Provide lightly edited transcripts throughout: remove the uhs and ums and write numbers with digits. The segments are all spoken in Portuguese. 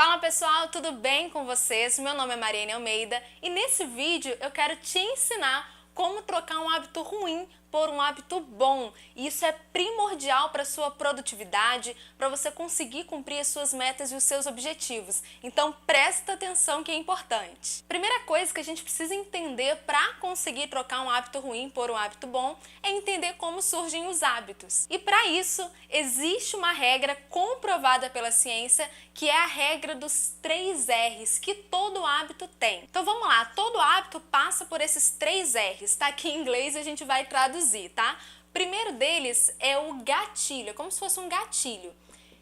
Fala pessoal, tudo bem com vocês? Meu nome é Mariane Almeida e nesse vídeo eu quero te ensinar como trocar um hábito ruim por um hábito bom. E isso é primordial para a sua produtividade, para você conseguir cumprir as suas metas e os seus objetivos. Então presta atenção que é importante. Primeira coisa que a gente precisa entender para conseguir trocar um hábito ruim por um hábito bom é entender como surgem os hábitos. E para isso existe uma regra comprovada pela ciência que é a regra dos 3 R's que todo hábito tem. Então vamos lá, todo hábito passa por esses 3 R's, tá? Aqui em inglês a gente vai traduzir, tá? Primeiro deles é o gatilho, é como se fosse um gatilho.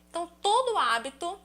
Então todo hábito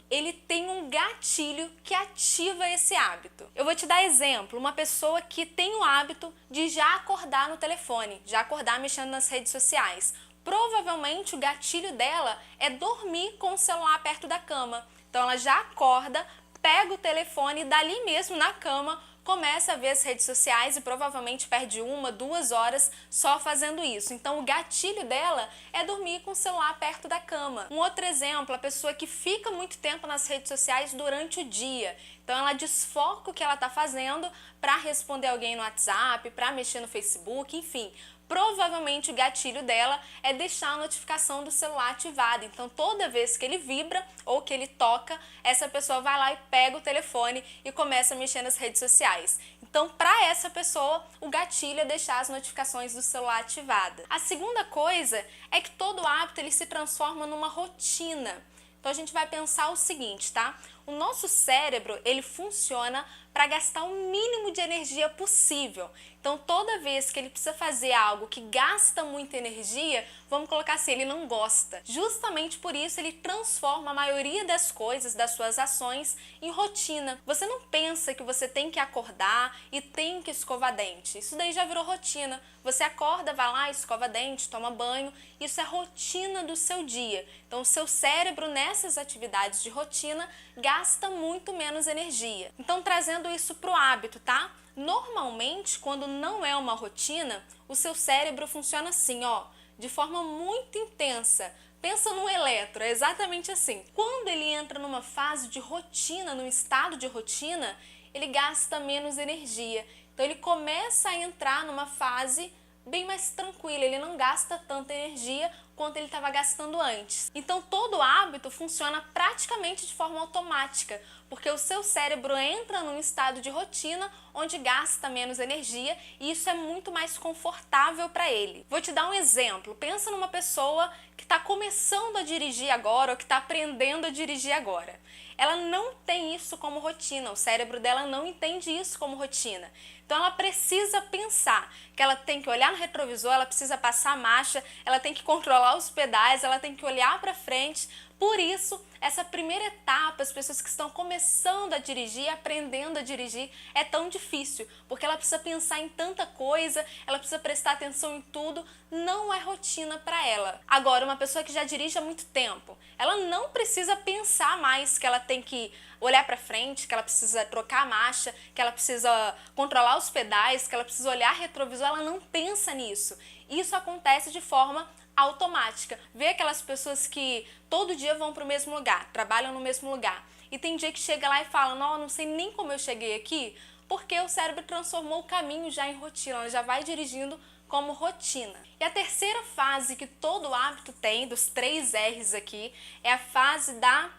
ele tem um gatilho que ativa esse hábito. Eu vou te dar exemplo, uma pessoa que tem o hábito de já acordar no telefone, já acordar mexendo nas redes sociais. Provavelmente o gatilho dela é dormir com o celular perto da cama. Então ela já acorda, pega o telefone e dali mesmo na cama começa a ver as redes sociais e provavelmente perde 1, 2 horas só fazendo isso. Então o gatilho dela é dormir com o celular perto da cama. Um outro exemplo, a pessoa que fica muito tempo nas redes sociais durante o dia. Então ela desfoca o que ela está fazendo para responder alguém no WhatsApp, para mexer no Facebook, enfim. Provavelmente o gatilho dela é deixar a notificação do celular ativada. Então toda vez que ele vibra ou que ele toca, essa pessoa vai lá e pega o telefone e começa a mexer nas redes sociais. Então para essa pessoa o gatilho é deixar as notificações do celular ativada. A segunda coisa é que todo hábito ele se transforma numa rotina. Então a gente vai pensar o seguinte, tá? O nosso cérebro, ele funciona para gastar o mínimo de energia possível. Então toda vez que ele precisa fazer algo que gasta muita energia, vamos colocar assim, ele não gosta. Justamente por isso ele transforma a maioria das coisas, das suas ações, em rotina. Você não pensa que você tem que acordar e tem que escovar dente. Isso daí já virou rotina. Você acorda, vai lá, escova dente, toma banho. Isso é rotina do seu dia. Então o seu cérebro nessas atividades de rotina gasta muito menos energia. Então trazendo isso para o hábito, tá? Normalmente, quando não é uma rotina, o seu cérebro funciona assim, ó, de forma muito intensa. Pensa num eletro, é exatamente assim. Quando ele entra numa fase de rotina, num estado de rotina, ele gasta menos energia. Então ele começa a entrar numa fase bem mais tranquila, ele não gasta tanta energia quanto ele estava gastando antes. Então todo hábito funciona praticamente de forma automática, porque o seu cérebro entra num estado de rotina onde gasta menos energia e isso é muito mais confortável para ele. Vou te dar um exemplo, pensa numa pessoa que está começando a dirigir agora ou que está aprendendo a dirigir agora. Ela não tem isso como rotina, o cérebro dela não entende isso como rotina. Então ela precisa pensar que ela tem que olhar no retrovisor, ela precisa passar a marcha, ela tem que controlar os pedais, ela tem que olhar para frente. Por isso, essa primeira etapa, as pessoas que estão começando a dirigir, aprendendo a dirigir, é tão difícil, porque ela precisa pensar em tanta coisa, ela precisa prestar atenção em tudo, não é rotina para ela. Agora, uma pessoa que já dirige há muito tempo, ela não precisa pensar mais que ela tem que olhar para frente, que ela precisa trocar a marcha, que ela precisa controlar os pedais, que ela precisa olhar retrovisor, ela não pensa nisso. Isso acontece de forma automática. Vê aquelas pessoas que todo dia vão para o mesmo lugar, trabalham no mesmo lugar. E tem dia que chega lá e fala, não sei nem como eu cheguei aqui, porque o cérebro transformou o caminho já em rotina, ela já vai dirigindo como rotina. E a terceira fase que todo hábito tem, dos 3 R's aqui, é a fase da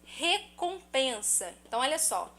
recompensa. Então olha só,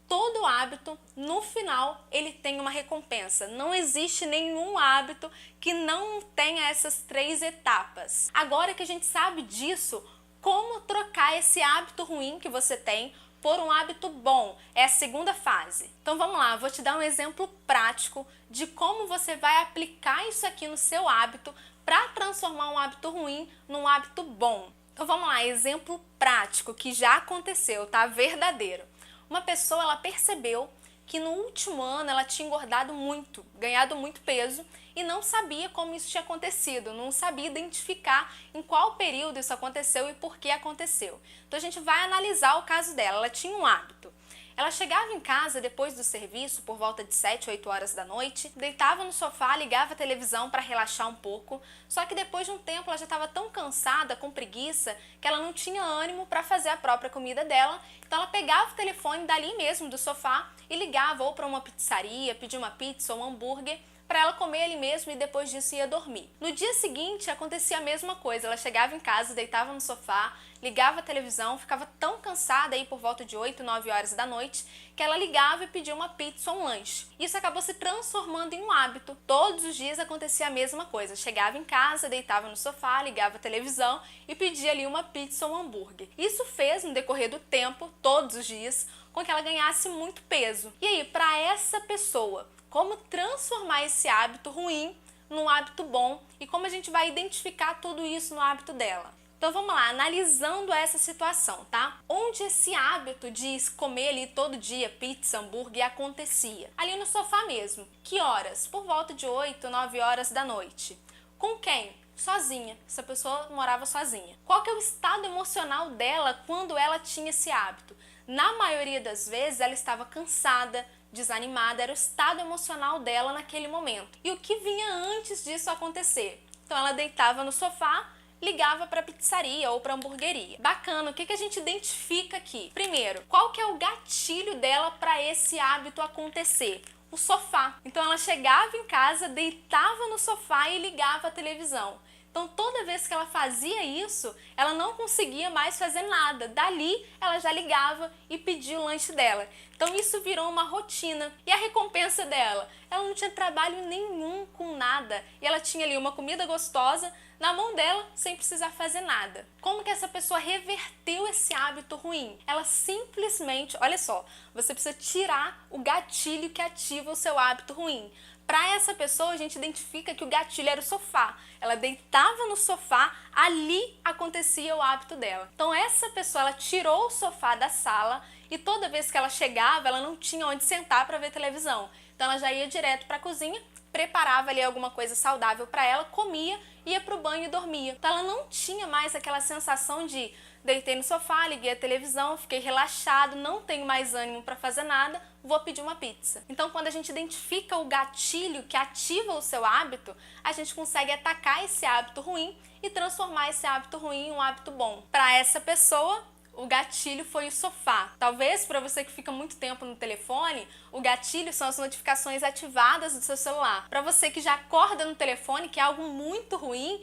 todo hábito, no final, ele tem uma recompensa. Não existe nenhum hábito que não tenha essas 3 etapas. Agora que a gente sabe disso, como trocar esse hábito ruim que você tem por um hábito bom? É a segunda fase. Então vamos lá, vou te dar um exemplo prático de como você vai aplicar isso aqui no seu hábito para transformar um hábito ruim num hábito bom. Então vamos lá, exemplo prático que já aconteceu, tá? Verdadeiro. Uma pessoa, ela percebeu que no último ano ela tinha engordado muito, ganhado muito peso e não sabia como isso tinha acontecido, não sabia identificar em qual período isso aconteceu e por que aconteceu. Então a gente vai analisar o caso dela. Ela tinha um hábito. Ela chegava em casa depois do serviço, por volta de 7, 8 horas da noite, deitava no sofá, ligava a televisão para relaxar um pouco, só que depois de um tempo ela já estava tão cansada, com preguiça, que ela não tinha ânimo para fazer a própria comida dela, então ela pegava o telefone dali mesmo do sofá e ligava ou para uma pizzaria, pedia uma pizza ou um hambúrguer, para ela comer ali mesmo e depois disso ia dormir. No dia seguinte acontecia a mesma coisa, ela chegava em casa, deitava no sofá, ligava a televisão, ficava tão cansada aí por volta de 8, 9 horas da noite, que ela ligava e pedia uma pizza ou um lanche. Isso acabou se transformando em um hábito. Todos os dias acontecia a mesma coisa, chegava em casa, deitava no sofá, ligava a televisão e pedia ali uma pizza ou um hambúrguer. Isso fez, no decorrer do tempo, todos os dias, com que ela ganhasse muito peso. E aí, para essa pessoa, como transformar esse hábito ruim num hábito bom e como a gente vai identificar tudo isso no hábito dela? Então vamos lá, analisando essa situação, tá? Onde esse hábito de comer ali todo dia pizza, hambúrguer acontecia? Ali no sofá mesmo. Que horas? Por volta de 8, 9 horas da noite. Com quem? Sozinha. Essa pessoa morava sozinha. Qual que é o estado emocional dela quando ela tinha esse hábito? Na maioria das vezes ela estava cansada, desanimada, era o estado emocional dela naquele momento. E o que vinha antes disso acontecer? Então ela deitava no sofá, ligava para pizzaria ou para hamburgueria. Bacana, o que a gente identifica aqui? Primeiro, qual que é o gatilho dela para esse hábito acontecer? O sofá. Então ela chegava em casa, deitava no sofá e ligava a televisão. Então toda vez que ela fazia isso, ela não conseguia mais fazer nada. Dali ela já ligava e pedia o lanche dela. Então isso virou uma rotina. E a recompensa dela? Ela não tinha trabalho nenhum com nada. E ela tinha ali uma comida gostosa na mão dela sem precisar fazer nada. Como que essa pessoa reverteu esse hábito ruim? Ela simplesmente, olha só, você precisa tirar o gatilho que ativa o seu hábito ruim. Para essa pessoa, a gente identifica que o gatilho era o sofá. Ela deitava no sofá, ali acontecia o hábito dela. Então essa pessoa, ela tirou o sofá da sala e toda vez que ela chegava, ela não tinha onde sentar para ver televisão. Então ela já ia direto para a cozinha, preparava ali alguma coisa saudável para ela, comia, ia para o banho e dormia. Então ela não tinha mais aquela sensação de deitei no sofá, liguei a televisão, fiquei relaxado, não tenho mais ânimo para fazer nada, vou pedir uma pizza. Então quando a gente identifica o gatilho que ativa o seu hábito, a gente consegue atacar esse hábito ruim e transformar esse hábito ruim em um hábito bom. Para essa pessoa, o gatilho foi o sofá. Talvez para você que fica muito tempo no telefone, o gatilho são as notificações ativadas do seu celular. Para você que já acorda no telefone, que é algo muito ruim,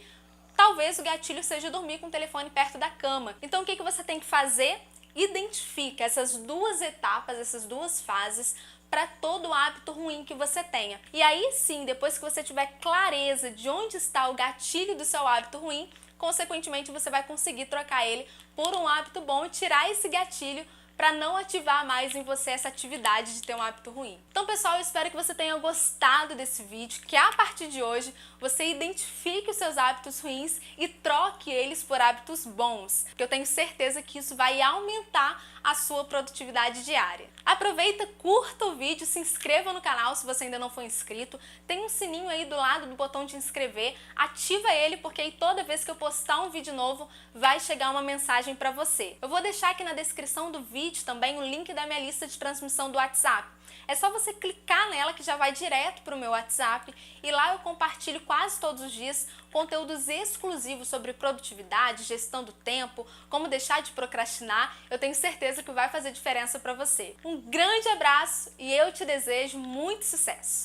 talvez o gatilho seja dormir com o telefone perto da cama. Então o que você tem que fazer? Identifica essas duas etapas, essas duas fases para todo hábito ruim que você tenha. E aí sim, depois que você tiver clareza de onde está o gatilho do seu hábito ruim, consequentemente você vai conseguir trocar ele por um hábito bom e tirar esse gatilho para não ativar mais em você essa atividade de ter um hábito ruim. Então, pessoal, eu espero que você tenha gostado desse vídeo, que a partir de hoje você identifique os seus hábitos ruins e troque eles por hábitos bons, porque eu tenho certeza que isso vai aumentar a sua produtividade diária. Aproveita, curta o vídeo, se inscreva no canal se você ainda não for inscrito, tem um sininho aí do lado do botão de inscrever, ativa ele porque aí toda vez que eu postar um vídeo novo vai chegar uma mensagem para você. Eu vou deixar aqui na descrição do vídeo também o link da minha lista de transmissão do WhatsApp. É só você clicar nela que já vai direto para o meu WhatsApp e lá eu compartilho quase todos os dias conteúdos exclusivos sobre produtividade, gestão do tempo, como deixar de procrastinar. Eu tenho certeza que vai fazer diferença para você. Um grande abraço e eu te desejo muito sucesso!